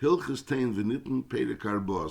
Hilchis Toen V'Nitan Perek Arba.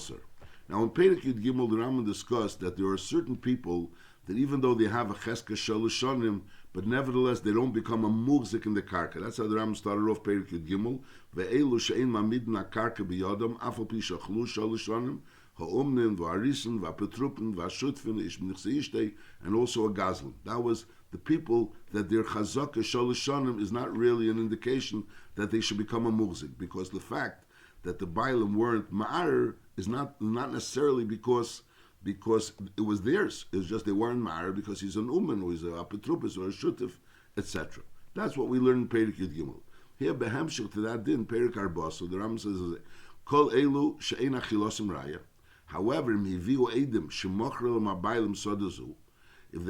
Now in Perek Yud Gimel, the Rambam discussed that there are certain people that even though they have a cheska shalosh shanim, but nevertheless they don't become a mugzik in the karka. That's how the Rambam started off Perek Yud Gimel. Ve'elu she'ein mamidin karka biyadam afal pi shachlu shalosh shanim ha'omnin v'arisen v'apetrupen v'ashutfin ish b'nichseishtei, and also a gazlan. That was the people that their chazaka shalosh shanim is not really an indication that they should become a mugzik, because the fact that the Bailam weren't ma'ar is not necessarily because it was theirs. It was just they weren't ma'ar because he's an uman or he's a apetrupis or a shutif, etc. That's what we learn in Perek Yud Gimel. Here, behemshich to that din, Perek Arba, so the Rambam says, Kol elu she'ein achilosim raya. However, miviu edim shemochre l'mabailim sodazu. If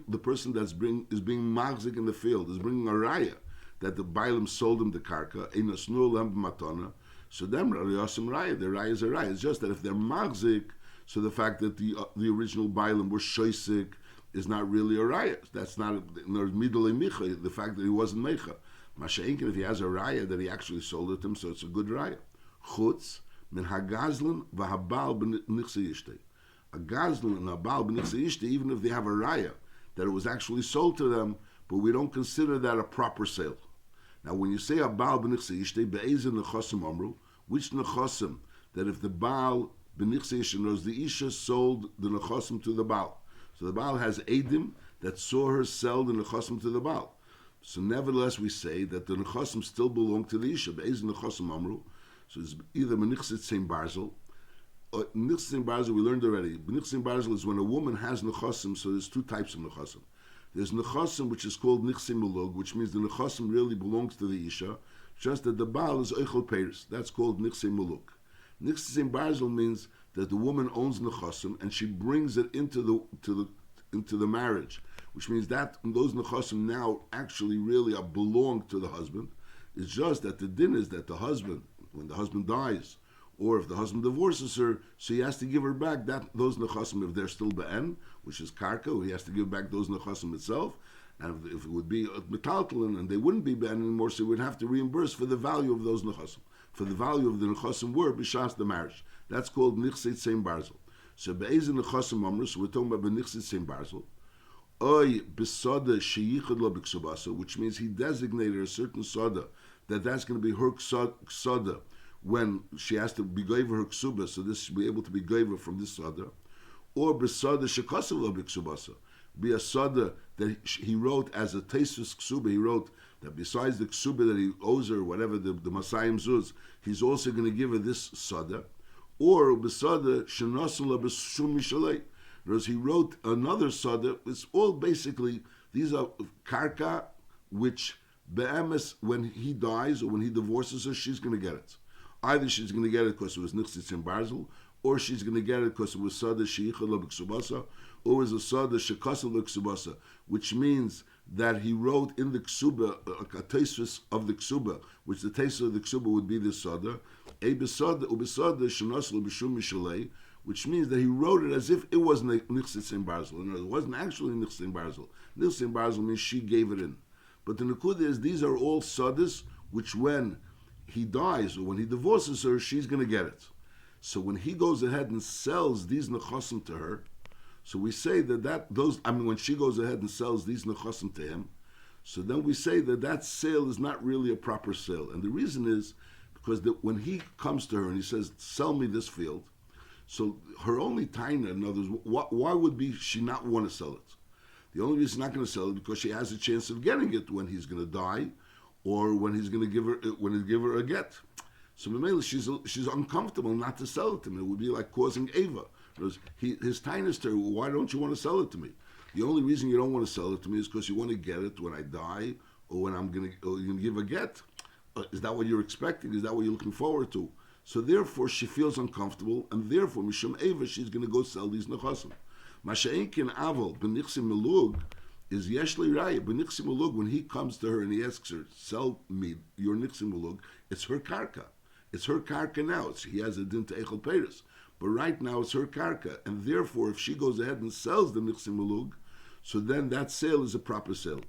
the person is being magzik in the field is bringing a raya that the Bailam sold him the karka, in a snur lamb matana, so them Yosim Raya, the Raya is a Raya. It's just that if they're magzik, so the fact that the original Bailam were shoisik is not really a Raya. That's not middle micha, the fact that he wasn't mecha. Masha'inkin, if he has a Raya that he actually sold it to him, so it's a good Raya. Chutz min hagazlan v'habal b'nichse yishtei. A gazlan and a bal b'nichse yishtei, even if they have a Raya that it was actually sold to them, but we don't consider that a proper sale. Now, when you say a Baal b'nichse yishtei, be'ezin nechosim amru, which nechosim, that if the Baal b'nichse yishtei knows the Isha sold the nechosim to the Baal. So the Baal has Edim that saw her sell the nechosim to the Baal. So nevertheless, we say that the nechosim still belong to the Isha. Be'ezin nechosim amru. So it's either b'nichse tzim barzel, or b'nichse tzim barzel we learned already. B'nichse tzim barzel is when a woman has nechosim, so there's two types of nechosim. There's nechosim, which is called nichsim mulug, which means the nechosim really belongs to the isha, just that the baal is oichel peiris. That's called nichsim mulug. Nichsim barzel means that the woman owns nechosim and she brings it into the marriage, which means that those nechosim now actually really belong to the husband. It's just that the din is that the husband, when the husband dies, or if the husband divorces her, so he has to give her back those nechosim if they're still be'en, which is karka, he has to give back those nechosim itself. And if it would be metaltalin and they wouldn't be be'en anymore, so he would have to reimburse for the value of those nechosim. For the value of the nechosim were b'shas the marriage. That's called nichse tzim barzel. So be'ezin nechosim amrus, so we're talking about nichse tzim barzel. Oy b'soda sheyichad lo b'ksubasa, which means he designated a certain soda that's going to be her soda when she has to be gave her ksuba, so this should be able to be gave from this sada, or besada shekasav lo b'ksubasa, be a sada that he wrote as a tesis ksuba. He wrote that besides the ksuba that he owes her, whatever the Masayim Zuz, he's also going to give her this sada, or besada shenasul lo b'shum mishalei. Whereas he wrote another sada. It's all basically these are karka, which be'emes when he dies or when he divorces her, she's going to get it. Either she's going to get it because it was nichse tzim barzel, or she's going to get it because it was sada sheyichad lo b'ksubasa, or it was a sada shekasa lo b'ksubasa, which means that he wrote in the ksuba a tesis of the ksuba, which the tesis of the ksuba would be the sada, a besada ubesada shenas lo b'shum mishalei, which means that he wrote it as if it wasn't nichse tzim barzel. It wasn't actually nichse tzim barzel. Nichse tzim barzel means she gave it in. But the nukuda is these are all sadas which when he dies or when he divorces her, she's going to get it. So when he goes ahead and sells these nechosim to her, so we say when she goes ahead and sells these nechosim to him, so then we say that sale is not really a proper sale. And the reason is because when he comes to her and he says, sell me this field, so her only taina, in other words, why would she not want to sell it? The only reason she's not going to sell it is because she has a chance of getting it when he's going to die, or when he's going to give her a get. So Mamela, she's uncomfortable not to sell it to me. It would be like causing Ava. His tinus to her, why don't you want to sell it to me? The only reason you don't want to sell it to me is because you want to get it when I die, or when you're going to give a get. Is that what you're expecting? Is that what you're looking forward to? So therefore, she feels uncomfortable, and therefore, Mishum Eva, she's going to go sell these nechosim. Masha'inkin Aval, B'nichsim Melug, is Yeshli Raya. B'nichsim Melug, when he comes to her and he asks her, sell me your Nichsim Melug, it's her karka. It's her karka now. He has a din to Echel Peiris. But right now it's her karka. And therefore, if she goes ahead and sells the Nichsim Melug, so then that sale is a proper sale.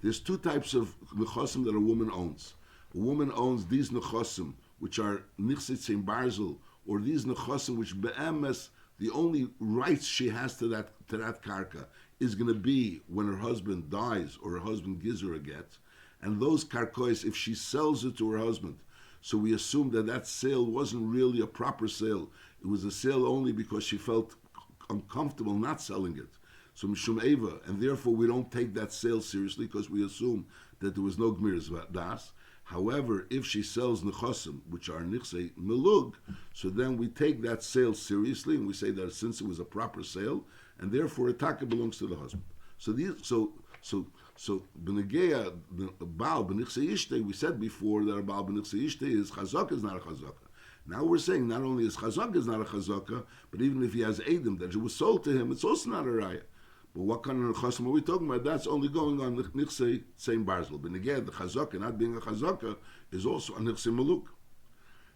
There's two types of nechosim that a woman owns. A woman owns these nechosim, which are nichsitzim barzel, or these nechosim which be'emes, the only rights she has to that karka is going to be when her husband dies or her husband gives her a get. And those karkois, if she sells it to her husband, so we assume that that sale wasn't really a proper sale. It was a sale only because she felt uncomfortable not selling it. So mishum eva, and therefore we don't take that sale seriously because we assume that there was no gmiras das. However, if she sells nechosim, which are nichsei melug, so then we take that sale seriously and we say that since it was a proper sale, and therefore a taka belongs to the husband. So b'negeya the baal b'nichsei ishte, we said before that a baal b'nichsei ishte is chazaka is not a chazaka. Now we're saying not only is chazaka is not a chazaka, but even if he has edim that it was sold to him, it's also not a raya. But what kind of nechosim are we talking about? That's only going on nichsei same barzel. But again, the chazaka not being a chazaka is also a nichsei maluk.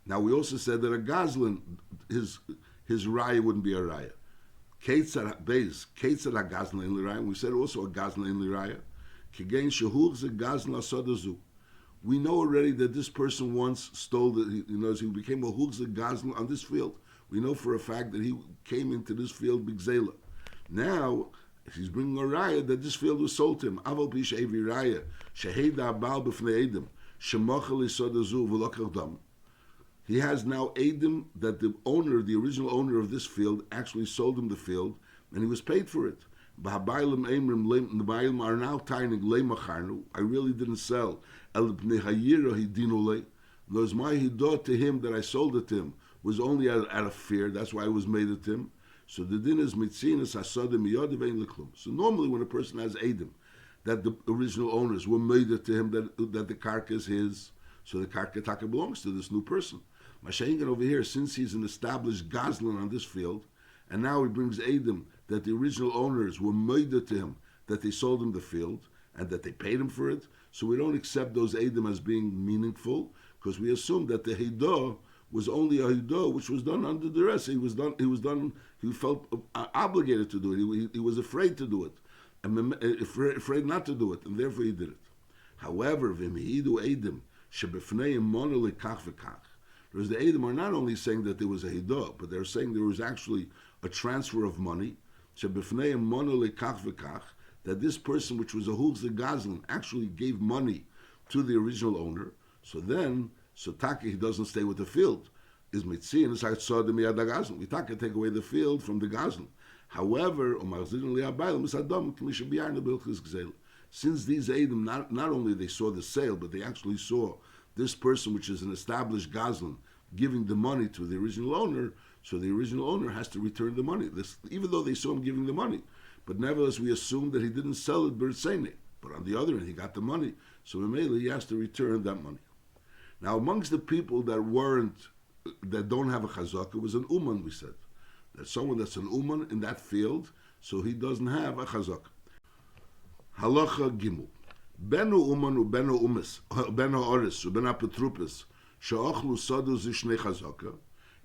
Now we also said that a gazlan, his raya wouldn't be a raya. Ketzar a gazlan in raya. We said also a gazlan in raya. Kigein shehuch ze gazlan asodazu. We know already that this person once stole he became a hugz gazlan on this field. We know for a fact that he came into this field big zela. Now he's bringing a raya that this field was sold to him. Aval pish evi raya sheheda abal b'fnei edim shemochel isodazu v'lokach dam. He has now edim that the original owner of this field, actually sold him the field, and he was paid for it. The Ba'alim are now taining leimacharnu. I really didn't sell. El b'nei hayira hidinu le. Those my hidah to him that I sold it to him was only out of fear. That's why I was made it to him. So the din is mitzinas hasadim miyadav ein leklum. So normally when a person has edim, that the original owners were made it to him that the karka is his, so the karka taka belongs to this new person. Mashengan over here, since he's an established gazlan on this field, and now he brings edim that the original owners were made it to him, that they sold him the field, and that they paid him for it, so we don't accept those edim as being meaningful, because we assume that the hidah was only a hidah which was done under duress. He felt obligated to do it. He was afraid to do it, and afraid not to do it, and therefore he did it. However, v'mihidu edim shebefneim mono lekach v'kach. Because the edim are not only saying that there was a hidah, but they're saying there was actually a transfer of money. Shebefneim mono lekach v'kach, that this person, which was a hugz gazlan, actually gave money to the original owner. So then, Taki, he doesn't stay with the field. Is mitziin is saw the miyad gazlan. We take away the field from the gazlan. However, since these edim not only they saw the sale, but they actually saw this person, which is an established gazlan, giving the money to the original owner. So the original owner has to return the money. Even though they saw him giving the money, but nevertheless we assume that he didn't sell it b'ritzeinei. But on the other hand, he got the money, so immediately he has to return that money. Now, amongst the people that don't have a chazaka was an uman. We said that someone that's an uman in that field, so he doesn't have a chazaka. Halacha gimel. Benu uman ubenu umes, benu oris ubenu petrupes she'ochlu sadu zishnei chazaka.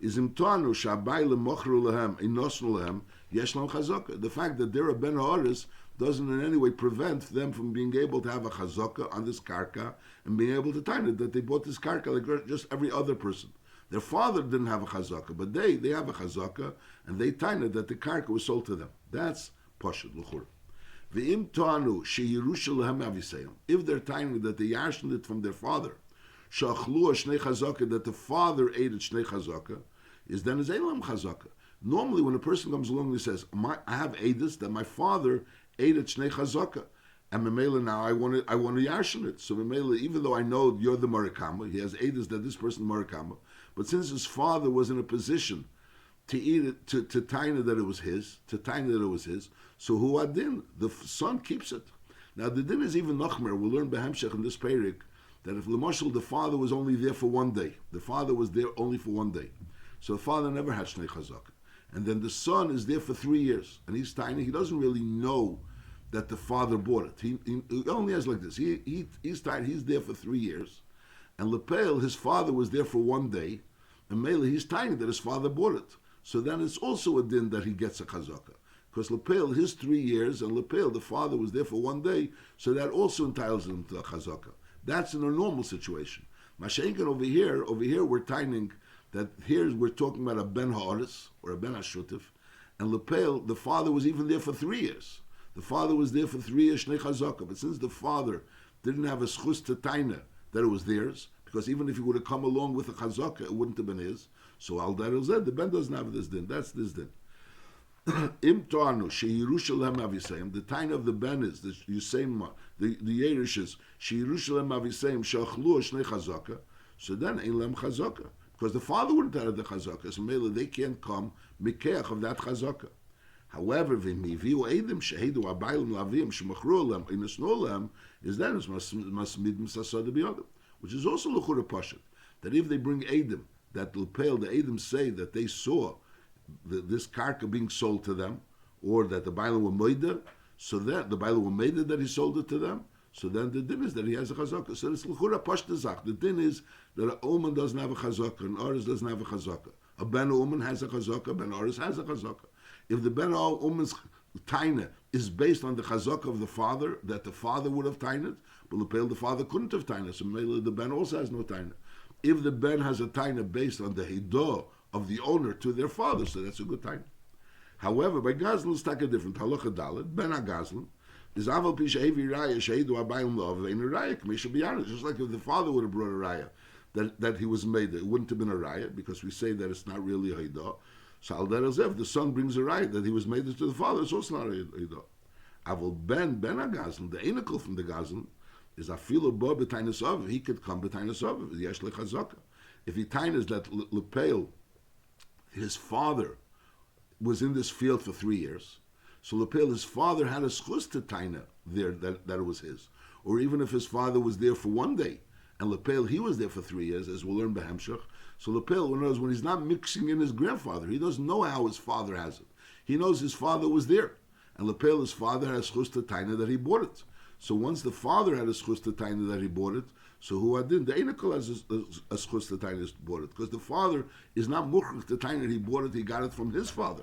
Is imtanu shabai lemochru lehem inosnu lehem yesh lam chazaka. The fact that they're a ben ha'oris doesn't in any way prevent them from being able to have a chazaka on this karka and being able to time it that they bought this karka like just every other person. Their father didn't have a chazaka, but they have a chazaka and they time it that the karka was sold to them. That's pashut l'chur. V'im to'anu she'yirusha lehem avisayim. If they're timing that they yashned it from their father, sha'achlu shnei chazaka, that the father ate it shnei chazaka, is then is elam chazaka. Normally, when a person comes along and says, "I have edus that my father ate it shnei chazaka," and memela now I want to yashin it. So memela, even though I know you're the marikama, he has edus that this person marikama, but since his father was in a position to eat it, to taina that it was his, so who adin, the son keeps it. Now the din is even nachmer. We'll learn behemshech in this perik that if l'mashal the father was only there for one day, the father was there only for one day. So the father never had shnei chazaka. And then the son is there for 3 years. And he's tiny. He doesn't really know that the father bought it. He only has like this. He's tiny. He's there for 3 years. And Lepel, his father was there for 1 day. And Mele, he's tiny that his father bought it. So then it's also a din that he gets a chazaka. Because Lepel, his 3 years, and Lepel, the father, was there for 1 day, so that also entitles him to a chazaka. That's in a normal situation. Mashenkin over here we're timing that here we're talking about a ben ha'aris or a ben hashutif, and Lepel, the father was even there for 3 years. The father was there for 3 years shnei chazaka, but since the father didn't have a schus to taina that it was theirs, because even if he would have come along with a chazaka, it wouldn't have been his. So al darel zed, the ben doesn't have this din. That's this din. Im to'anu she'Yerushalem aviseim. The time of the ben is the Yisayim, the Yerush is she'Yerushalem aviseim she'achlu shnei chazaka. So then ein lem chazaka, because the father wouldn't have the chazaka. So maybe they can't come mikeach of that chazaka. However, v'miviu edim shehedu abayim lavim shemachru lem inasnu lem is then it's masmid misasad biyadam, which is also l'chura pashat, that if they bring edim that Lepel, the edim say that they saw this karka being sold to them, or that the Bailam were moida, so that the Bailam were moida that he sold it to them, so then the din is that he has a chazaka. So it's l'chura pashtazak. The din is that a oman doesn't have a chazaka, and Oris doesn't have a chazaka. A ben oman has a chazaka, ben Oris has a chazaka. If the ben oman's taina is based on the chazaka of the father, that the father would have tained, but Lepel, the father couldn't have tained, so the ben also has no taina. If the ben has a taina based on the hidah of the owner to their father, so that's a good time. However, by Gazlan it's a different halacha dalet. Ben Gazlan is aval pisha hevi raya sheidu abayim lov vein raya k'misha b'yanis. Just like if the father would have brought a raya that he was made, it wouldn't have been a raya because we say that it's not really a hidah. So al derel zeh, if the son brings a raya that he was made to the father, it's also not a hidah. Aval ben Gazlan, the enikol from the Gazlan, is afilu bo b'tainas of. He could come b'tainas of. Yesh lechazaka. If he tainas that Lepel, his father was in this field for 3 years, so Lepel, his father had a schus to taina there that it was his. Or even if his father was there for 1 day, and Lepel, he was there for 3 years, as we'll learn Behemshach. So Lepel, when he's not mixing in his grandfather, he doesn't know how his father has it. He knows his father was there, and Lepel, his father, had a schus to taina that he bought it. So once the father had a schus to taina that he bought it, so who adin the enikol has a schus to taina that bought it, because the father is not muchach to taina that he bought it, he got it from his father.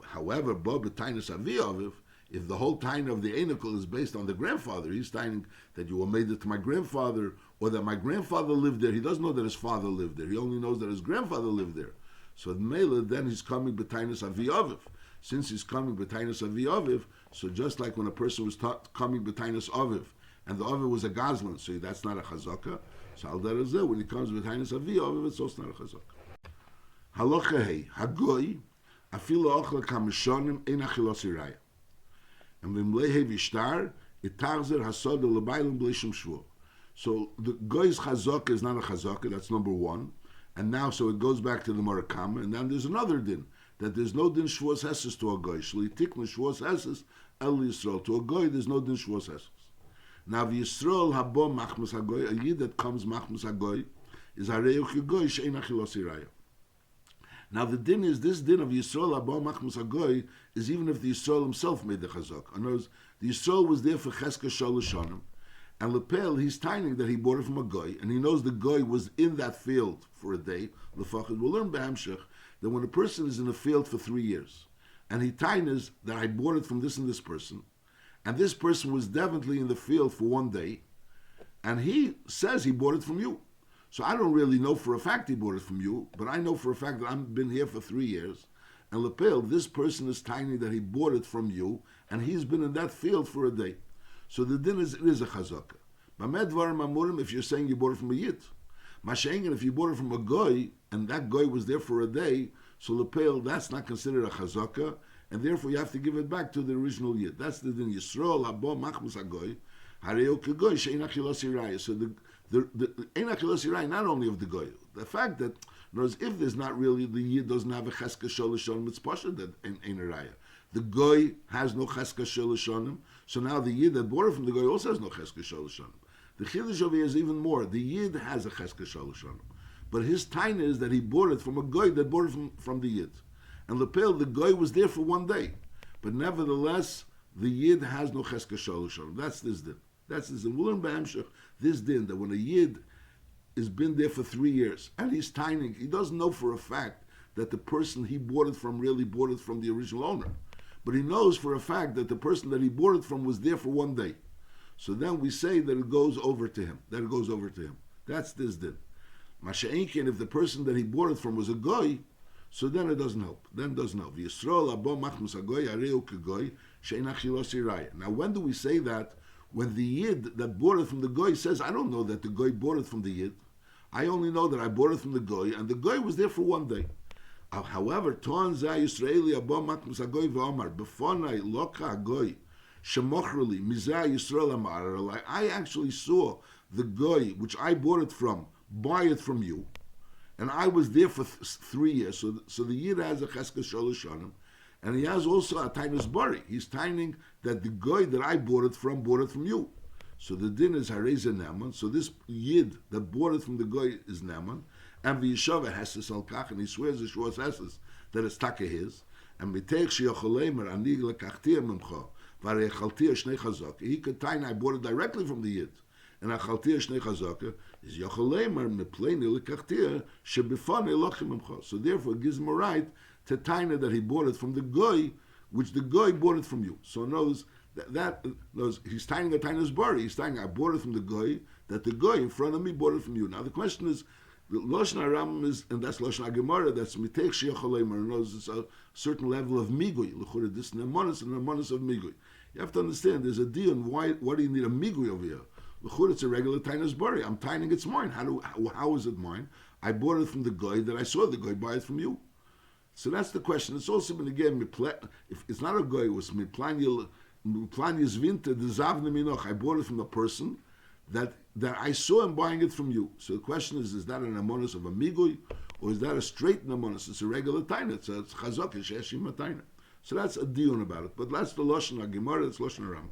However, bo b'tainas avi aviv, if the whole taina of the enikol is based on the grandfather, he's taining that you were made it to my grandfather, or that my grandfather lived there. He doesn't know that his father lived there. He only knows that his grandfather lived there. So Mela, then he's coming b'tainas avi aviv. Since he's coming b'tainas avi aviv, so just like when a person was coming b'tainas aviv, and the aviv was a gazlan, so that's not a chazaka. So al derezeh, when he comes b'tainas avi aviv, it's also not a chazaka. Halacha hey, hagoy, afilu ochla kamishonim ein achilos iraya. And v'mlehe v'ishtar, it tarzer hasod l'baylim b'lishim shvur. So the goy's chazaka is not a chazaka, that's number 1. And now, so it goes back to the Murakama, and then there's another din, that there's no din shvuas heses to a goy. Shli tikna shvuas heses el Yisrael. To a goy, there's no din shvuas heses. Now, Yisrael habo machmas hagoy, a yid that comes machmas hagoy, is hareyuch hagoy she'en achilos iraya. Now, the din is, this din of Yisrael habo machmas hagoy is even if the Yisrael himself made the chazak. In other words, the Yisrael was there for cheska shalosh shanim, and Lepel, he's timing that he bought it from a goy, and he knows the goy was in that field for a day. Lefachad, we'll learn B'hamshech that when a person is in a field for 3 years, and he tines that I bought it from this and this person, and this person was definitely in the field for 1 day, and he says he bought it from you. So I don't really know for a fact he bought it from you, but I know for a fact that I've been here for 3 years, and Lepel, this person is tiny that he bought it from you, and he's been in that field for a day. So the din is, it is a chazaka. If you're saying you bought it from a yid, Mashengen, if you bought it from a goy, and that goy was there for a day, so Lepel, that's not considered a chazaka, and therefore you have to give it back to the original yid. That's the din. Yisrael habo machmus hagoy, hareo kegoy she'en achilos iraya. So the ein achilos iraya, not only of the goy, the fact that, in other words, if there's not really, the yid doesn't have a cheska sholosh it's pasha that ein iraya. The goy has no cheska sholosh, so now the yid that bought it from the goy also has no cheska sholosh. The chiddush over here is even more. The yid has a cheska shalosh shanim, but his taina is that he bought it from a goy that bought it from the yid. And Lepel, the goy was there for 1 day, but nevertheless, the yid has no cheska shalosh shanim. That's this din. That's this din. We'll learn B'hamshech this din, that when a yid has been there for 3 years, and he's tining, he doesn't know for a fact that the person he bought it from really bought it from the original owner. but he knows for a fact that the person that he bought it from was there for one day. So then we say that it goes over to him. That's this din. Masha'inkin, if the person that he bought it from was a goy, so then it doesn't help. V'Yisrael abo machmus hagoy areu kegoy she'enach shilosi raya. Now, when do we say that? When the yid that bought it from the goy says, I don't know that the goy bought it from the yid. I only know that I bought it from the goy, and the goy was there for one day. However, Toen V'Nitan abo machmus hagoy v'omar b'fonai loka hagoy shemochreli mizah Yisrael amar. I actually saw the goy which I bought it from buy it from you, and I was there for 3 years. So the yid has a cheska sholosh shanim, and he has also a tainus bari. He's taining that the goy that I bought it from you. So the din is hareza neman. So this yid that bought it from the goy is neman, and the yeshava heses al kach, and he swears the shvos heses that it's taka his. And miteich sheyocholemer anig lekachtir memcha varei shnei chazak. He could tain I bought it directly from the yid. And achaltir shnei chazaka is yocholemer mepleini lekachtir shebifane lochim memcha. So therefore, it gives him a right to taina that he bought it from the goy, which the goy bought it from you. So knows that he's taining a tainus bari. He's taining I bought it from the goy, that the goy in front of me bought it from you. Now the question is, the Lashon HaRambam is, and that's Lashon HaGemara, that's miteich sheyocholemer, knows it's a certain level of migui. L'chura this nemonis and nemonis of migui. You have to understand, there's a deal on why do you need a migui over here? L'chura, it's a regular tainus bari. I'm taining it's mine. How is it mine? I bought it from the goy that I saw the goy buy it from you. So that's the question. It's also been again, if it's not a goy, it was miplanyis vinter dezavne minoch. I bought it from the person that I saw him buying it from you. So the question is that an amonis of a migui, or is that a straight amonis? It's a regular taina. It's chazak, it's sheshim taina. So that's a dion about it. But that's the Lashon HaGemara, it's Lashon HaRambam.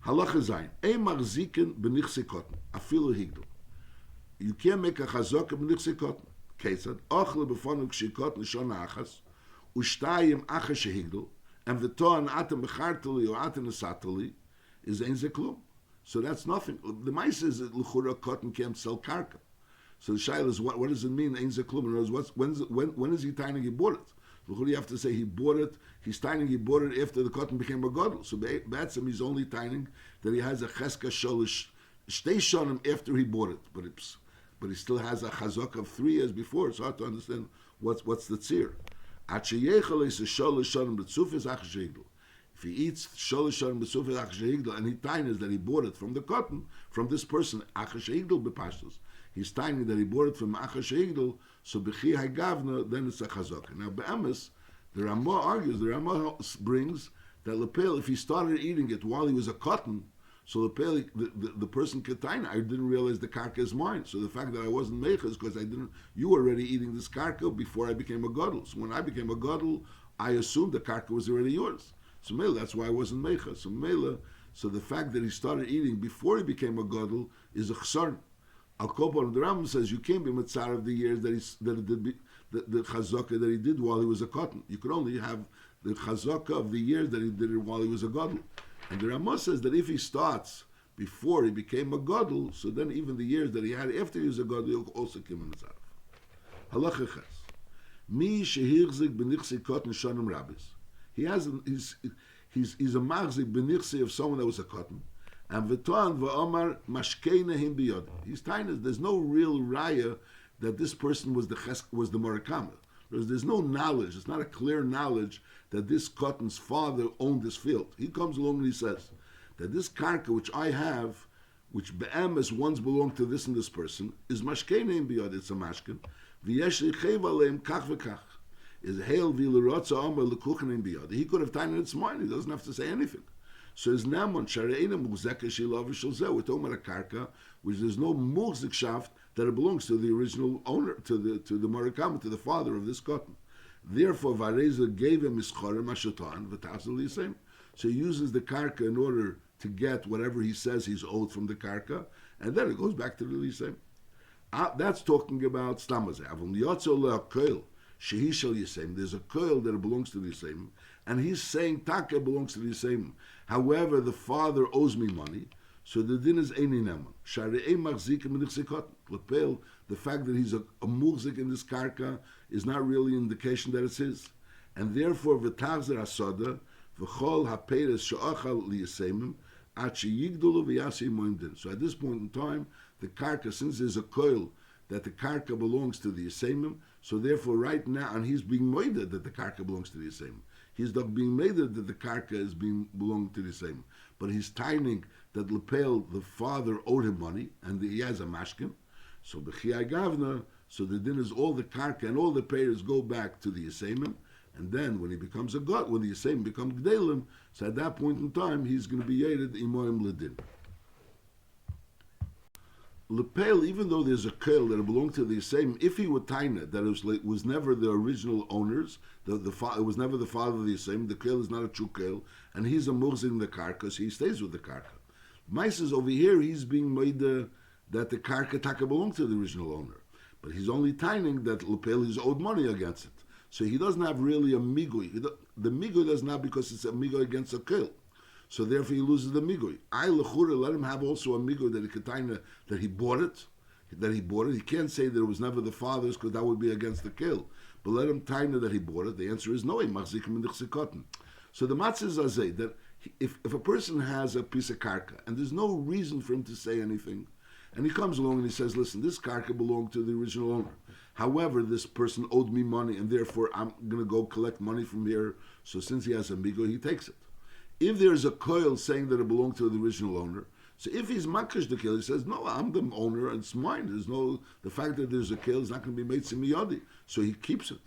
Halacha zayin. Ein machzikin b'nichse cotton. Afilu higdol. You can't make a chazak b'nichse cotton. Ketzad. Ochle b'fonu k'shikot nishon achas. Ushtayim achas shehigdol. And v'toan atem b'chartali or atem nesatali is ein zeklum. So that's nothing. The mice is that l'chura cotton can't sell karka. So the shaila is what does it mean? Ein zeklum. In other words, when is he tiny he bought it? L'chura you have to say he bought it. He's tiny he bought it after the cotton became a gadol. So that's him. He's only tiny that he has a cheska sholish shtei shonim after he bought it. But he still has a chazak of 3 years before. It's hard to understand what's the tzir. If he eats sholish shonim b'tzufis achashehigdol and he tines that he bought it from the cotton from this person achashehigdol b'pashtos, he's tiny that he bought it from achashehigdol. So b'chi hagavna then it's a chazak. Now be'emes the Ramah argues. The Ramah brings that lepel if he started eating it while he was a cotton. So the person Kataina, I didn't realize the karka is mine. So the fact that I wasn't meicha is because you were already eating this karka before I became a gadol. So when I became a gadol, I assumed the karka was already yours. So mela, that's why I wasn't meicha. So mela, so the fact that he started eating before he became a gadol is a chsarn. Al Kopon, the Rambam says you can't be mitzar of the years the chazaka that he did while he was a cotton. You could only have the chazaka of the years that he did it while he was a gadol. And the Ramah says that if he starts before he became a gadol, so then even the years that he had after he was a gadol, he'll also come in mitzar. Halacha ches. Mi shehirzik b'nichsi cotton shonim rabbis. He's a machzik b'nichsi of someone that was a cotton. And v'toan v'omar mashkeina him biyod. He's tiny. There's no real raya that this person was the Murakama. There's no knowledge. It's not a clear knowledge that this cotton's father owned this field. He comes along and he says that this karka which I have, which be'emes once belonged to this and this person, is mashkeina him biyod. It's a mashkin. V'yesh lichev aleim kach v'kach. Is hail v'lerotza omer l'kuchen him biyod. He could have taken it's mine. He doesn't have to say anything. So it's namon shareina muzeka shilav shulzeh. We're talking about a karka which there's no muzek shaft that it belongs to the original owner, to the Murakama, to the father of this cotton. Therefore, Vareza gave him ischorim ashatan v'tasel yisem. So he uses the karka in order to get whatever he says he's owed from the karka, and then it goes back to the yisem. That's talking about stamazeh. Avum yotzo le'akoil shehi shel yisem. There's a koil that it belongs to the yisem, and he's saying taka belongs to the yisem. However, the father owes me money. So the din is eini neman. Share'ei machzikim b'nichse cotton. The fact that he's a muhzik in this karka is not really an indication that it's his. and therefore v'tachzer hasoda v'chol haperes she'achal liyasemim at sheyigdulu v'yasi moimdin. So at this point in time, the karka, since there's a koil that the karka belongs to the yasemim, so therefore right now, and he's being moided that the karka belongs to the yasemim. He's not being made that the karka is being belonging to the yasemim, but he's timing that Lepel, the father, owed him money, and he has a mashkin. So b'chiyai gavna, so the din is all the karka and all the payers go back to the yasemim, and then when he becomes a god, when the yasemim become gdelim, so at that point in time he's going to be yeded imoim ledin. Lepel, even though there's a kel that belonged to the yasemim, if he would taina that it was never the original owners, it was never the father of the yasemim, the kel is not a true kel, and he's a muhzin in the karka, so he stays with the karka. Mais is over here, he's being made that the karka taka belonged to the original owner. But he's only taining that Lepel is owed money against it. So he doesn't have really a migui. The migui doesn't have because it's a migui against a kill. So therefore he loses the migui. I lechure let him have also a migui that he could taina that he bought it. He can't say that it was never the father's because that would be against the kill. But let him taina that he bought it. The answer is no. He machzikim in the chsikotin. So the matzah is that if a person has a piece of karka and there's no reason for him to say anything, and he comes along and he says, listen, this karka belonged to the original owner. However, this person owed me money and therefore I'm going to go collect money from here. So since he has a migo, he takes it. If there's a koil saying that it belonged to the original owner, so if he's makish the kill, he says, no, I'm the owner, it's mine. The fact that there's a kill is not going to be made simiyadi. So he keeps it.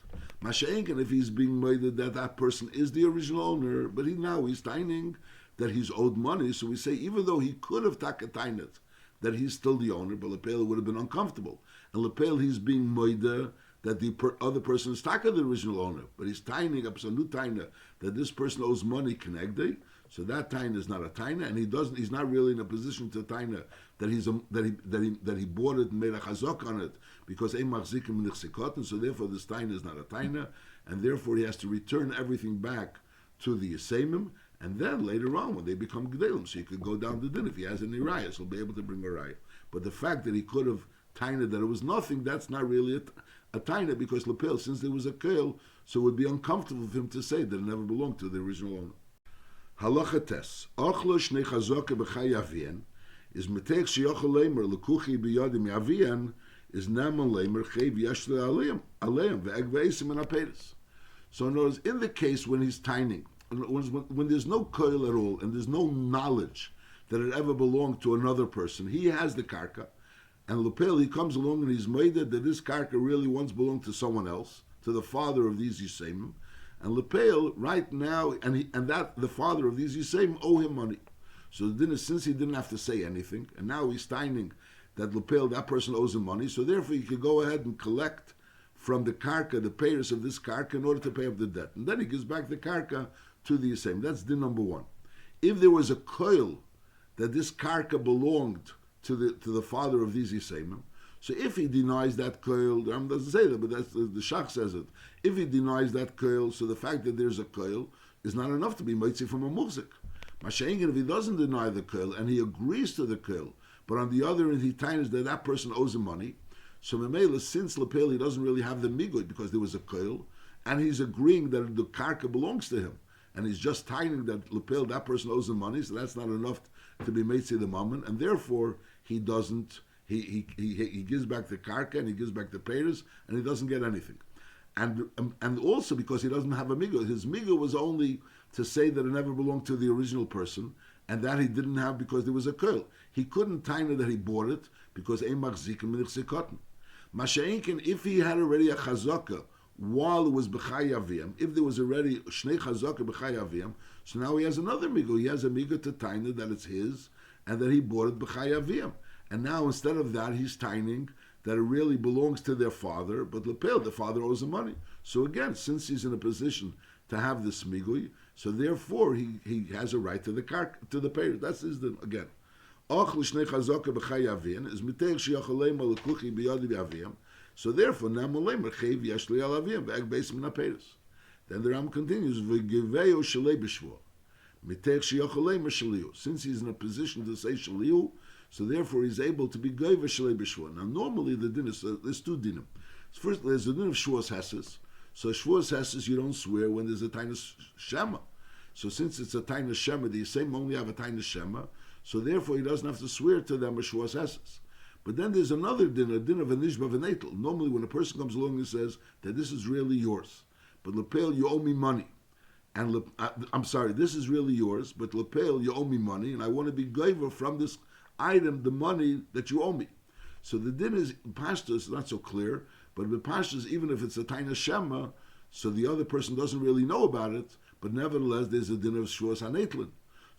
Masha'enken, if he's being made that person is the original owner, but he's taining that he's owed money, so we say, even though he could have taken it, that he's still the owner, but Lepel would have been uncomfortable. And Lepel, he's being moida that the other person is taka the original owner, but he's taining up some new taina that this person owes money connected. So that taina is not a taina, and he's not really in a position to taina that he bought it and made a chazok on it because ein machzikim nichsikotin. So therefore this taina is not a taina, and therefore he has to return everything back to the yasemim. And then later on, when they become gdelim, so he could go down to din. If he has any rayas, he'll be able to bring a raya. But the fact that he could have taina that it was nothing, that's not really a taina because Lepel, since there was a kel, so it would be uncomfortable for him to say that it never belonged to the original owner. Halacha tes. Ochlo shnei chazoke b'chay avian is metech sheyochel leimer lekuchi biyadim yavian is naman leimer chei v'yashle aleim ve'eg ve'esim and apedes. So in other words, in the case when he's taining, when there's no koil at all and there's no knowledge that it ever belonged to another person, he has the karka, and Lepel, he comes along and he's made that this karka really once belonged to someone else, to the father of these Yisemim, and Lepel right now, and that the father of these Yisemim owe him money. So the din is, since he didn't have to say anything, and now he's taining that Lepel, that person owes him money, so therefore he could go ahead and collect from the karka, the payers of this karka, in order to pay up the debt. And then he gives back the karka to the Yisayim. That's din number one. If there was a koil that this karka belonged to the father of these Yisayim, so if he denies that koil, the Ram doesn't say that, but that's the Shach says it. If he denies that koil, so the fact that there's a koil is not enough to be mitzi from a muzik. Masha'engen, if he doesn't deny the koil and he agrees to the koil, but on the other end he tines that person owes him money, so Memela, since Lepel, he doesn't really have the migoy because there was a koil, and he's agreeing that the karka belongs to him, and he's just tining that Lepel, that person owes him money, so that's not enough to be made the mammon, and therefore he doesn't. He gives back the karka and he gives back the payers, and he doesn't get anything, and also because he doesn't have a migo. His migo was only to say that it never belonged to the original person, and that he didn't have because there was a koil. He couldn't tina that he bought it because ein machzikim nichsikotin. Masha'enkin, if he had already a chazaka while it was b'chay aviyam, if there was already shnei chazaka b'chay aviyam, so now he has another migo. He has a migo to tina that it's his and that he bought it b'chay aviyam. And now instead of that, he's tining that it really belongs to their father, but Lepel, the father owes him money. So again, since he's in a position to have this migui, so therefore he has a right to the payers. That's his again. So therefore, then the Ram continues, since he's in a position to say shaliu, so therefore he's able to be goyva shalei b'shua. Now normally the din is, there's two dinim. First, there's the din of shuas heses. So Shavuos Hesses, you don't swear when there's a Tainus Shema. So since it's a Tainus Shema, the same only have a Tainus Shema, so therefore he doesn't have to swear to them a Shavuos Hesses. But then there's another din, a din of a nishba v'netel. Normally when a person comes along and says that this is really yours, but lepel, you owe me money. And I'm sorry, this is really yours, but lepel, you owe me money, and I want to be gaiva from this item, the money that you owe me. So the din is, pashtus, is not so clear, but with pashtus, even if it's a taina shema, so the other person doesn't really know about it, but nevertheless there's a din of shvuas hanetlin.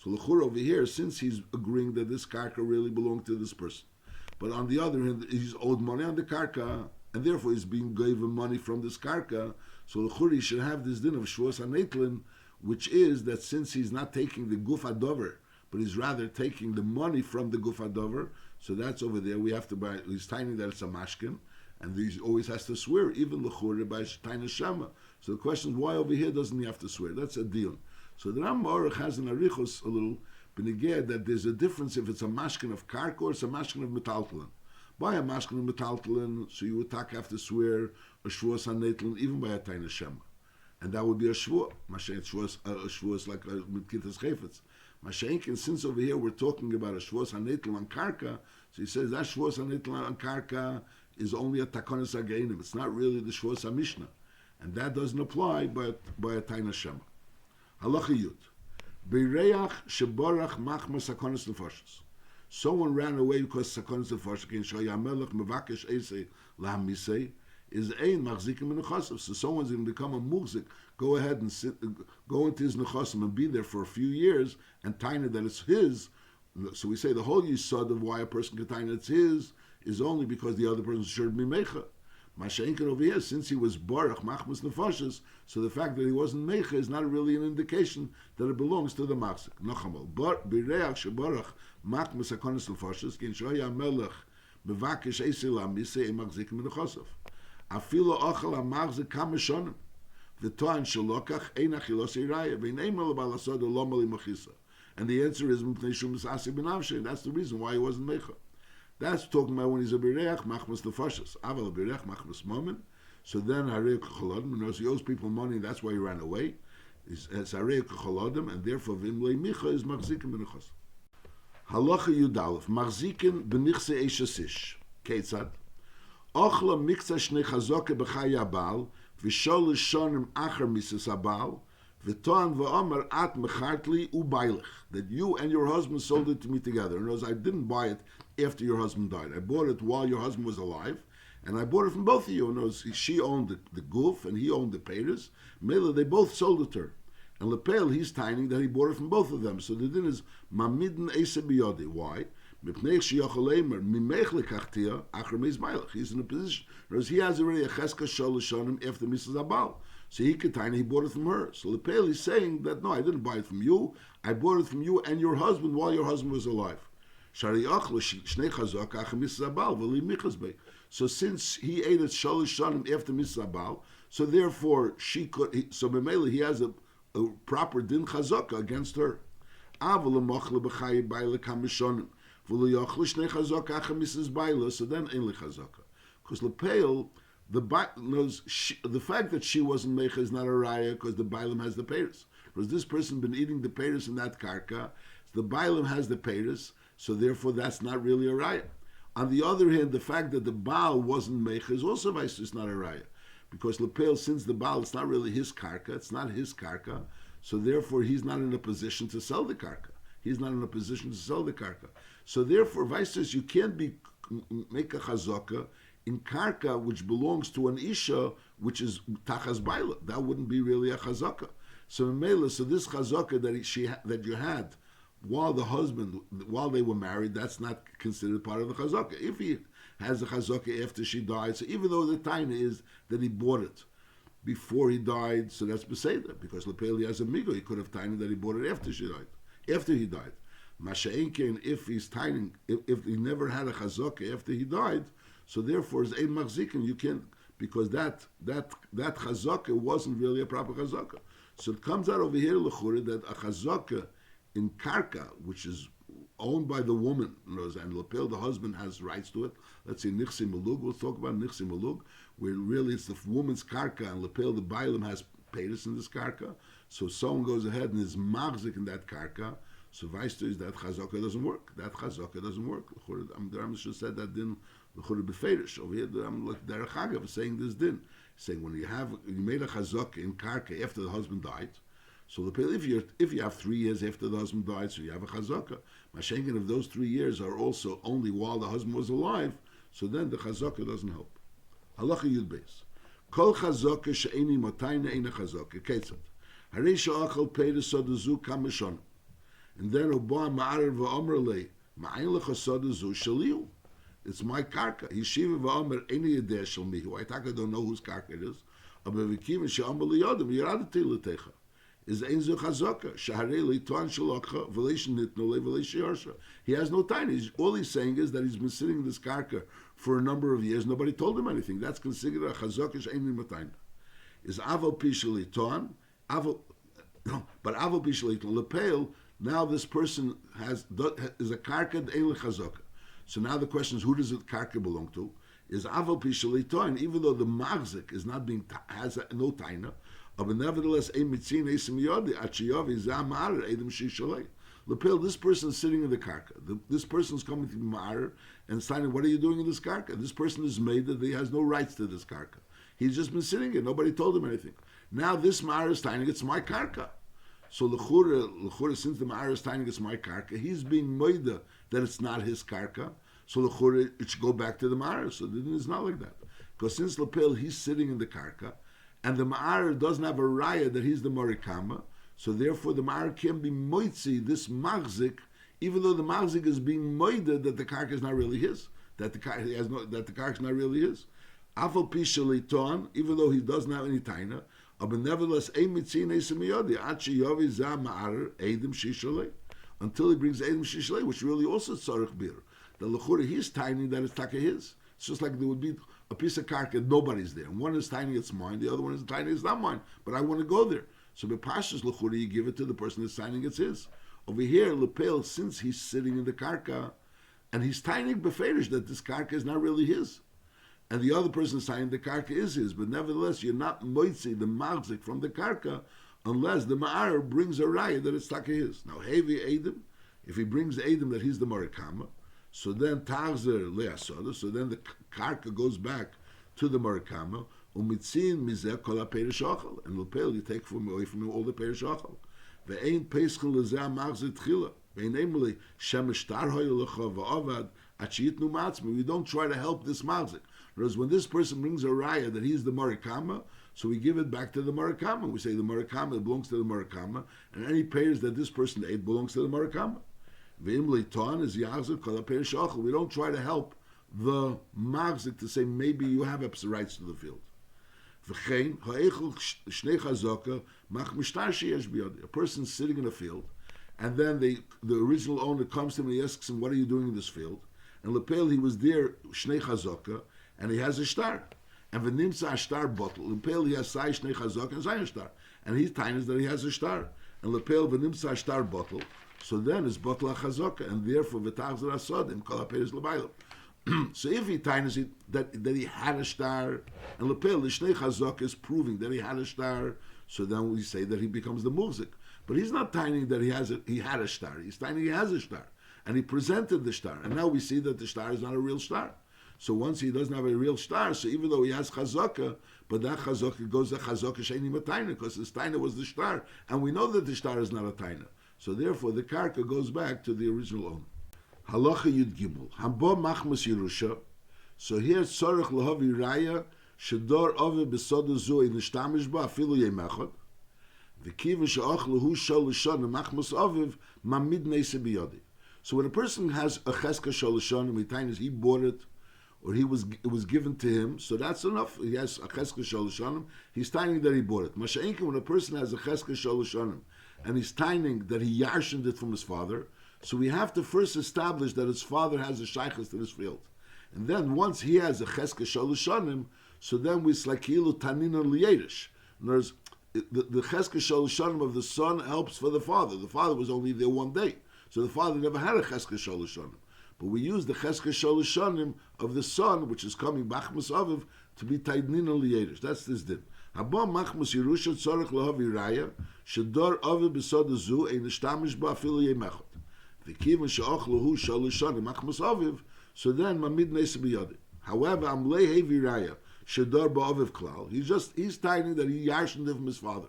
So l'chur over here, since he's agreeing that this karka really belonged to this person, but on the other hand, he's owed money on the karka, and therefore he's being given money from this karka. So the churi should have this din of shvuas hanetlin, which is that since he's not taking the guf hadover, but he's rather taking the money from the guf hadover, so that's over there. We have to buy. He's tiny that it's a mashkin, and he always has to swear, even l'churi by taina shema. So the question is, why over here doesn't he have to swear? That's a deal. So the Ram Aruch has an arichos a little. That there's a difference if it's a mashkin of karka or it's a mashkin of metaltalin. By a mashkin of metaltalin, so you would have to swear a shvuas hanetlin even by a taina shema, and that would be a shvuah. Mashenk shvuas like with kittas chayfetz. Mashenk, since over here we're talking about a shvuas hanetlin on karka, so he says that shvuas hanetlin on karka is only a takonis ageinim. It's not really the shvuas hamishna, and that doesn't apply by a taina shema. Halacha yud. B'reach sheborach machmas sakonis nefashos. Someone ran away because sakonis nefashos can show yamelech mevakesh esei lahamisei is ein machzikim in nechasim. So someone's going to become a muhzik. Go ahead and go into his nechasim and be there for a few years and taina that it's his. So we say the whole yisod of why a person can taina it's his is only because the other person should be mecha. Masha'inkin over here, since he was barach machmas nefashos, so the fact that he wasn't mecha is not really an indication that it belongs to the machzik. Nochamal, b'reach shebarach machmas hakonis nefashos, kin shoya melech bevakesh esei lamisei machzik menechosav. Afilo ochel hamachzik kamashonim, v'toan shelokach ein achilosei raya, v'nei mel balasod lo mali machisa. And the answer is mipnei shum misasi b'navshei. That's the reason why he wasn't mecha. That's talking about when he's a bireach machmas nefashos. Aval bireach machmas momen. So then harei kachalodim, knows he owes people money. That's why he ran away. It's harei kachalodim, and therefore v'imlei micha is machzikim b'nechos. Halacha yudalef machzikim b'nichse eishasish. Keitzad ochla mikza shnei chazoke b'chay abal v'shol shonim acher misas abal v'toan v'omer at mechartli u'bailech, that you and your husband sold it to me together. In other words, I didn't buy it after your husband died. I bought it while your husband was alive, and I bought it from both of you. In other words, she owned the goof and he owned the peiros. Mela, they both sold it to her. And Lepel, he's tining that he bought it from both of them. So the din is mamidin eise biyodi. Why? He's in a position, whereas he has already a cheska sholishonim after Mrs. Abal. So he could tiny, he bought it from her. So Lepel is saying that no, I didn't buy it from you. I bought it from you and your husband while your husband was alive. So since he ate it shalish shanim after Misabal, so therefore she could. So b'meila he has a proper din chazaka against her. So then ain't chazaka, because lepel the fact that she wasn't mecha is not a raya because the bailam has the peiros. Because this person been eating the peiros in that karka, the bailam has the peiros. So therefore, that's not really a raya. On the other hand, the fact that the Baal wasn't mecha is also vice is not a raya, because lepel, since the Baal, it's not really his karka, it's not his karka, so therefore he's not in a position to sell the karka. He's not in a position to sell the karka. So therefore, vice says you can't make a chazaka in karka which belongs to an isha which is tachas baila. That wouldn't be really a chazaka. So so this chazaka that you had while they were married, that's not considered part of the chazaka. If he has a chazaka after she died, so even though the taina is that he bought it before he died, so that's beseder, because lepeli has a migo, he could have taina that he bought it after he died. Masha'inkein, if he's taining, if he never had a chazaka after he died, so therefore as ein machzikin, you can't, because that chazaka wasn't really a proper chazaka. So it comes out over here l'chura that a chazaka in karka, which is owned by the woman, and Lepel, the husband, has rights to it. Let's say Nichsi Malug, we'll talk about Nichsi Malug, where really it's the woman's karka, and Lepel, the Bailam, has payers in this karka. So someone goes ahead and is magzik in that karka. So vice is that chazaka doesn't work. That chazaka doesn't work. The Rambam said that din l'chura beferish. Over here, the Rambam like Derech Hagav is saying this din, saying when you made a chazaka in karka after the husband died. So if you have 3 years after the husband died, so you have a chazaka. Mashenkin, if those 3 years are also only while the husband was alive, so then the chazaka doesn't help. Halacha Yud Beis. Kol chazaka she'eni motayna eina chazaka. Ketzat. Harei she'achal peiris sodazu kamishon. And then Oba Ma'arer v'Omer le Ma'ayin lecha sodazu shaliu. It's my karka. Yeshiva v'Omer eni yedeh shel mihu. I don't know whose karka it is. Aber v'kim she'Omer liyodim yiradati l'techa. Is ein zu chazaka shaharei leitoan shalokha v'leish nitno le v'leish yarsha. He has no time. All he's saying is that he's been sitting in this karka for a number of years. Nobody told him anything. That's considered a chazaka she'ein matayna. Is aval pishali toan aval, no, but aval pishali toan lepel. Now this person is a karka ein chazaka. So now the question is, who does the karka belong to? Is aval pishali toan, even though the magzik is not being has no taina. But nevertheless, this person is sitting in the karka. This person is coming to the ma'ar and signing, what are you doing in this karka? This person is made that he has no rights to this karka. He's just been sitting here. Nobody told him anything. Now this ma'ar is signing, it's my karka. So l'chura, since the ma'ar is signing, it's my karka, he's being moida that it's not his karka. So l'chura, it should go back to the ma'ar. So it's not like that. Because since Lepel, he's sitting in the karka, and the Ma'ar doesn't have a raya that he's the Morikama, so therefore the Ma'ar can be moitzi, this Magzik, even though the Magzik is being moided that the karka is not really his, that the karka is not really his. Afal pishali ton, even though he doesn't have any taina, but nevertheless, ein mitzin esemiyodi, achi yovi za Ma'ar edim shishalei, until he brings edim shishalei, which really also tzarech bir. The lechura, he's tiny that it's taka his. It's just like there would be a piece of karka, nobody's there. And one is tiny, it's mine. The other one is tiny, it's not mine. But I want to go there. So b'pashas l'churi, you give it to the person that's signing, it's his. Over here, lepel, since he's sitting in the karka, and he's tiny beferish that this karka is not really his. And the other person signing the karka is his. But nevertheless, you're not moitzi, the magzik from the karka, unless the ma'ar brings a raya that it's taka his. Now, hevi edim, if he brings edim that he's the morikama, so then Tagzer leasoda. So then the karka goes back to the Marikama. Umitzin mizeh kol ha'perish ochel, and lepel you take away from him all the perish ochel. Ve'ein peischel lezeh machzir tchila. Ve'ein emeli shemesh tar hoyelecha va'avad achiyitnu matzmi. We don't try to help this machzik. Whereas when this person brings a raya that he's the Marikama, so we give it back to the Marikama. We say the Marikama belongs to the Marikama, and any payers that this person ate belongs to the Marikama. We don't try to help the magzik to say maybe you have rights to the field. A person sitting in a field, and then the original owner comes to him and he asks him, what are you doing in this field? And lepel, he was there, shnei chazaka, and he has a star. And v'nimsa a star bottle. Lepel, he has sai shnei chazaka and sai star. And he's tiny that he has a star. And lepel, v'nimsa a star bottle. So then it's botla chazaka, and therefore v'tachzer asodim kol ha'peres l'baylam. So if he tines it that he had a star, and lepel the shnei chazaka is proving that he had a star, so then we say that he becomes the muzik. But he's not tining that he had a star. He's tining he has a star, and he presented the star, and now we see that the star is not a real star. So once he doesn't have a real star, so even though he has chazaka, but that chazaka goes to chazaka sheini matayna, because his taina was the star, and we know that the star is not a taina. So therefore, the karka goes back to the original owner. Halacha Yud Gimel. Hambo machmas Yerusha. So here, tzorech lahavi raya, shedor ove besoda zu in nishtamish ba, afilu yemechot. V'kiva she'och lehu shol l'shon, machmas oviv, mamid neise biyodi. So when a person has a cheska shol l'shon, he bought it, or it was given to him, so that's enough. He has a cheska shol l'shonim, he's tiny that he bought it. Masha'inka, when a person has a cheska shol l'shonim, and he's tiny that he yarshened it from his father, so we have to first establish that his father has a shaykhus to this field. And then once he has a cheska shol l'shonim, so then we slakilu tanina liyedish. In other words, the cheska shol l'shonim of the son helps for the father. The father was only there one day. So the father never had a cheska sholashanim. But we use the cheska sholashanim of the son, which is coming bachmas aviv, to be taidnin al yerish. That's this din. Haba machmas yerusha tzorach lahavi raya shedor aviv b'sod zu ein nishtamish ba afilu yemechot. V'kivan she'ochlahu sholashanim machmas aviv. So then mamid neis biyadi. However, amlei hevi raya shedor ba aviv klal. He's tiny that he yarshened from his father.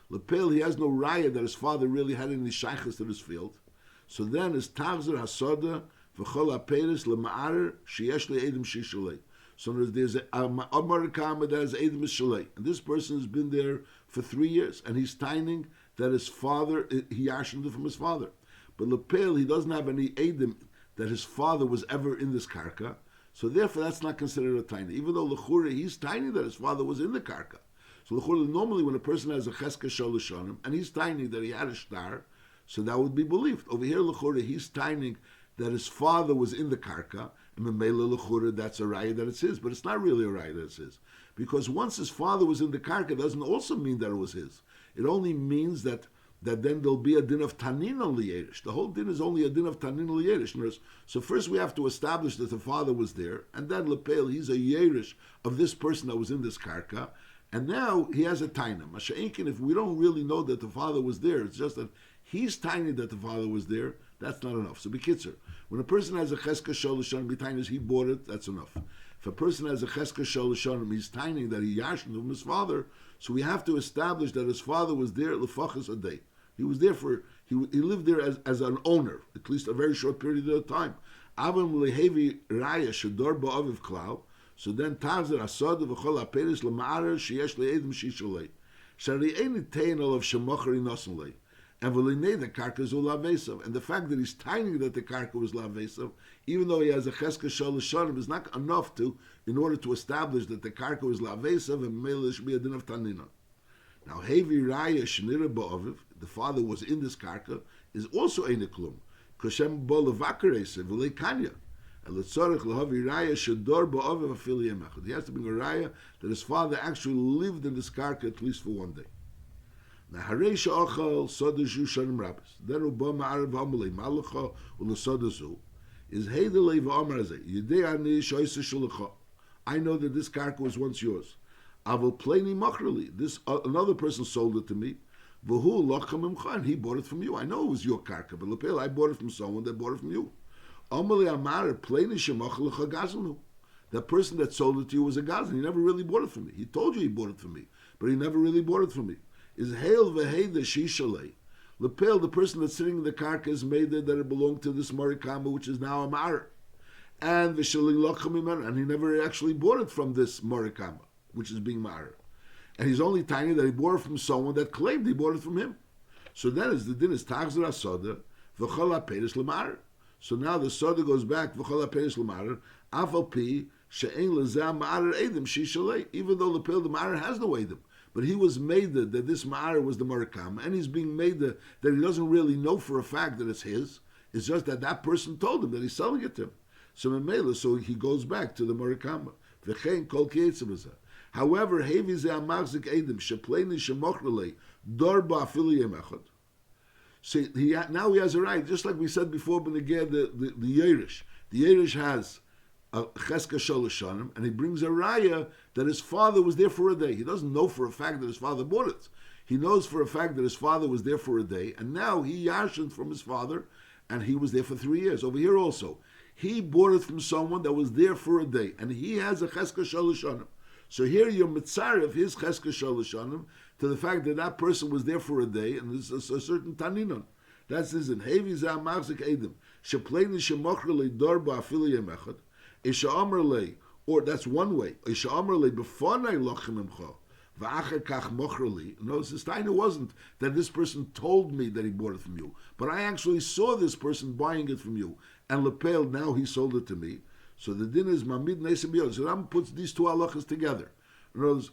Lepel, he has no raya that his father really had any shaykhs to this field. So then his tavzer hasoda v'chol haperes lema'arer sheyesh le'edim shishalei. So there's a Amerikama that has edim shalei, and this person has been there for 3 years, and he's tining that his father, he yashened from his father. But Lepel, he doesn't have any edim that his father was ever in this karka, so therefore that's not considered a tiny. Even though L'chura, he's tiny that his father was in the karka. So L'chura, normally when a person has a cheska sholashanim, and he's tiny that he had a star, so that would be believed. Over here, L'chura, he's tiny that his father was in the karka, and Memela L'chura, that's a raya that it's his, but it's not really a raya that it's his. Because once his father was in the karka, doesn't also mean that it was his. It only means that then there'll be a din of tanin al yerish. The whole din is only a din of tanin al yerish. So first we have to establish that the father was there, and then Lepel, he's a yerish of this person that was in this karka, and now he has a taina. Masha'inkin, if we don't really know that the father was there, it's just that he's tiny that the father was there, that's not enough. So B'kitzer, when a person has a cheska sholashanim, tiny he bought it, that's enough. If a person has a cheska sholashanim, he's tiny that he yashened from his father, so we have to establish that his father was there lefachas a day. He was there he lived there as an owner, at least a very short period of time. Avam lehevi raya shador ba'aviv klau. So then tavzer asad v'chol haperes lema'arer sheyesh le'edim shishalei. Shari eni tein olav shemochari nosenlei. And the karka is lavesav. And the fact that he's tiny that the karka was lavesav, even though he has a cheska sholashanim, is not enough in order to establish that the karka was lavesav and mele should be a din of tanina. Now, hevi raya shnira ba'aviv, the father was in this karka, is also ein klum. Koshem bo levakarese v'lei kanya. And letzorich lehavi raya shador ba'aviv afili yemechad. He has to bring a raya that his father actually lived in this karka at least for 1 day. Now, hareisha ochal sodazu shanim rabbis. Then uba ma'arav hamalei malacha ulesodazu is heidelei v'amar hazeh. Yidei ani shoyse shulacha. I know that this karka was once yours. Avol pleni machrali. This another person sold it to me. V'hu lochem imcha, and he bought it from you. I know it was your karka, but lepel, I bought it from someone that bought it from you. Amalei amar pleni shemachlecha gazanu. That person that sold it to you was a gazan. He never really bought it from me. He told you he bought it from me, but he never really bought it from me. Is hail v'heida shishalei. Lepel, the person that's sitting in the karka is made that it belonged to this marikama, which is now a mar. And v'shalei lochem imar, and he never actually bought it from this marikama, which is being mar. And he's only tiny that he bought it from someone that claimed he bought it from him. So then the din is tachzer asoda v'chol haperes lemar. So now the soda goes back v'chol haperes lemar afal pi she'en lezeh ma'arer edim shishalei. Even though the ma'arer has no edim, but he was made that this ma'arer was the marikam, and he's being made that he doesn't really know for a fact that it's his. It's just that person told him that he's selling it to him. So he goes back to the marikam. V'chein kol kiyetzim. However, hevi ze amachzik edim shepleini shemochrelei dorba afili yemechad. So now he has a right, just like we said before, but again the Yerush. The Yerush has a cheska sholashanim, and he brings a raya that his father was there for a day. He doesn't know for a fact that his father bought it. He knows for a fact that his father was there for a day, and now he yashened from his father, and he was there for 3 years. Over here also, he bought it from someone that was there for a day, and he has a cheska sholashanim. So here you're mitzarev his cheska sholashanim to the fact that person was there for a day, and there's a certain taninon. That's his in hevi zeh machzik edim shepleini shemochrelei dorba afili yemechad isha amrlei, or that's one way. Isha amrlei befonai lochem imcha v'acher kach mochrelei. Notice this taina wasn't that this person told me that he bought it from you, but I actually saw this person buying it from you, and lepel, now he sold it to me. So the din is mamid nesim biyod. So Ram puts these two halachas together. In other words,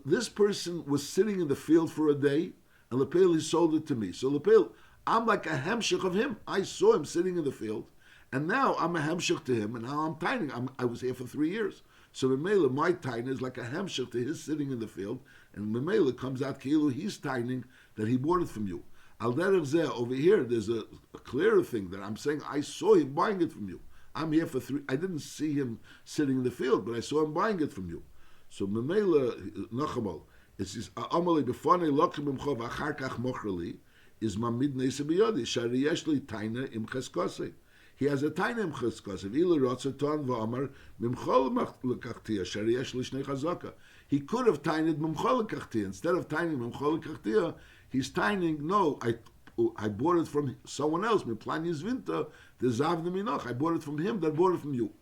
this person was sitting in the field for a day, and lepel, he sold it to me. So lepel, I'm like a hemshich of him. I saw him sitting in the field, and now I'm a hemshich to him, and now I'm tining. I was here for 3 years. So Memela, my tining is like a hemshich to his sitting in the field, and Memela comes out kilu, he's tining that he bought it from you. Al derech zeh, over here, there's a clearer thing that I'm saying. I saw him buying it from you. I'm here for 3. I didn't see him sitting in the field, but I saw him buying it from you. So memela nachamal. It says amali b'fanei lokim imcho v'achar kach mochreli is mamid neise biyodi shari yesh li taina im cheskosei. He has a taina im cheskosei. V'ila rotzer ton v'amar mimchol lekachtia shari yesh li shnei chazaka. He could have tained mimchol lekachtia. Instead of taining mimchol lekachtia, he's taining, no, I bought it from someone else. Miplani's vinta, the zav the minoch. I bought it from him that bought it from you.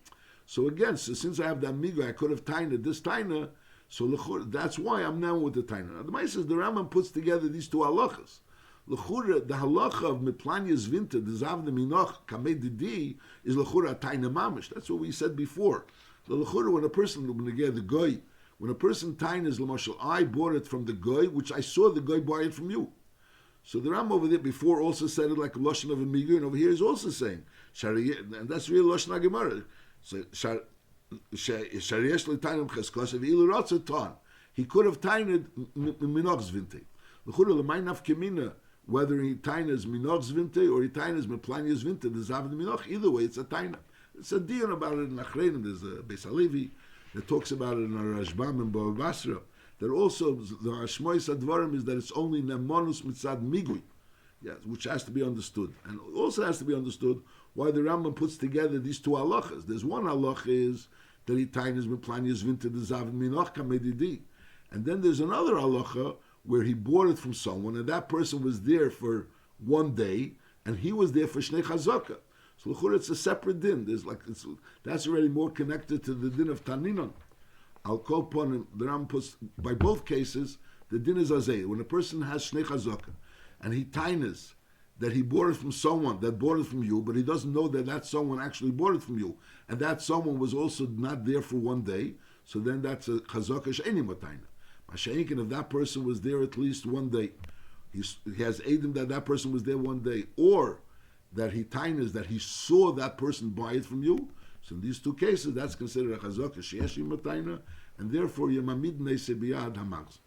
So again, since I have the amigo, I could have tained this taina. So that's why I'm now with the taina. Now the Maisa says the Rambam puts together these two halachas. L'chura, the halacha of miplani's vinta, the zav the minoch, kamei didi, is l'chura taina mamish. That's what we said before. The l'chura, when a person, the goy, when a person tainas l'mashal, I bought it from the goy, which I saw the goy buy it from you. So the Ram over there before also said it like a lashon of a migu, and over here is also saying shari, and that's real lashon hagemara. So shariyesh l'tainim cheskosav ilu ratzu ton. He could have tained minoch's vinte. L'chura l'may nafkemina, whether he tainas minoch's vinte or he tainas meplania's vinte, the zav the minoch. Either way, it's a taina. It's a dion about it in Achreinim. There's a Beis Halevi that talks about it in our Rashbam and Bava Basra. That also the Hashmois Advarim is that it's only Nemonus Mitzad Migui, yes, which has to be understood, and also has to be understood why the Rambam puts together these two halachas. There's one halacha is that he tainas meplanias vinta the zav minoch kamedidi, and then there's another halacha where he bought it from someone, and that person was there for one day, and he was there for shnei chazaka. So l'chura, it's a separate din. That's already more connected to the din of Taninon. I'll call upon him. The Ram puts by both cases the din is azay. When a person has shnei chazaka and he tainas that he bought it from someone that bought it from you, but he doesn't know that that someone actually bought it from you, and that someone was also not there for one day. So then that's a chazaka she'eni mataina. Masha'inkin, if that person was there at least one day, he has edim that that person was there one day, or that he tainas that he saw that person buy it from you. So in these two cases, that's considered a chazaka she'eshi mataina, and therefore yemamid neise biyad hamagz.